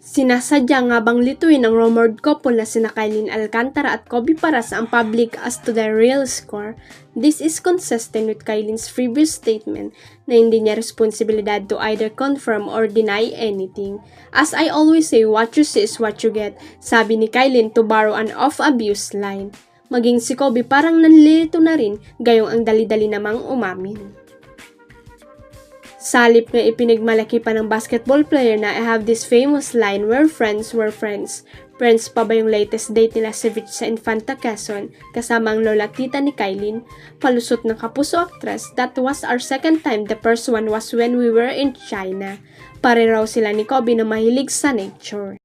Sinasadya nga bang lituin ang rumored couple na sina Kylene Alcantara at Kobe Paras ang public as to their real score? This is consistent with Kylene's previous statement na hindi niya responsibilidad to either confirm or deny anything. As I always say, what you see is what you get, sabi ni Kylene to borrow an off-abuse line. Maging si Kobe parang nanlilito na rin, gayong ang dali-dali namang umamin. Salip na ipinagmalaki pa ng basketball player na I have this famous line, we're friends, we're friends. Friends pa ba yung latest date nila si Rich sa Infanta Quezon kasama ang lola tita ni Kylene? Palusot ng kapuso actress, that was our second time, the first one was when we were in China. Pare raw sila ni Kobe na mahilig sa nature.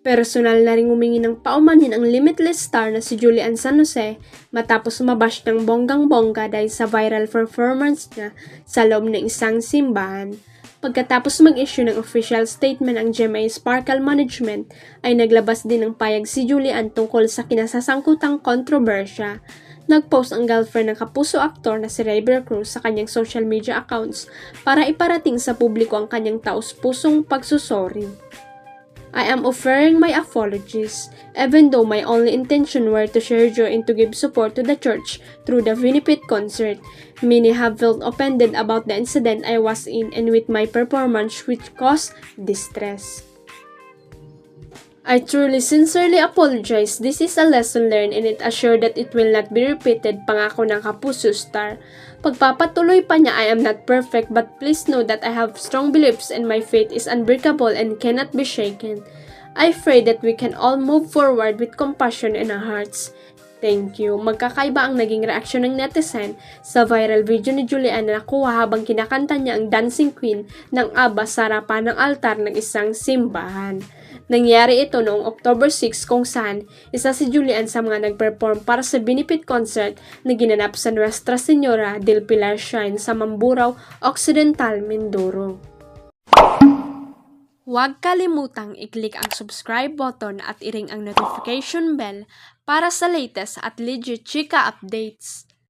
Personal na ring humingi ng paumanhin ang Limitless star na si Julian San Jose matapos mabash ng bonggang-bongga dahil sa viral performance niya sa loob ng isang simbahan. Pagkatapos mag-issue ng official statement ang GMA Sparkle Management ay naglabas din ng payag si Julian tungkol sa kinasasangkutang kontrobersya. Nag-post ang girlfriend ng kapuso aktor na si Rayber Cruz sa kanyang social media accounts para iparating sa publiko ang kanyang taos-pusong pagsusori. I am offering my apologies, even though my only intention were to share joy and to give support to the church through the Winnipeg concert. Many have felt offended about the incident I was in and with my performance which caused distress. I truly sincerely apologize. This is a lesson learned and it assured that it will not be repeated, pangako ng kapuso star. Pagpapatuloy pa niya, I am not perfect but please know that I have strong beliefs and my faith is unbreakable and cannot be shaken. I pray that we can all move forward with compassion in our hearts. Thank you. Magkakaiba ang naging reaksyon ng netizen sa viral video ni Julian na nakuha habang kinakanta niya ang Dancing Queen ng ABBA sa harapan ng altar ng isang simbahan. Nangyari ito noong October 6 kung saan isa si Julian sa mga nag-perform para sa benefit concert na ginanap sa Nuestra Señora del Pilar Shrine sa Mamburao, Occidental, Mindoro. Huwag kalimutang i-click ang subscribe button at i-ring ang notification bell para sa latest at legit chika updates.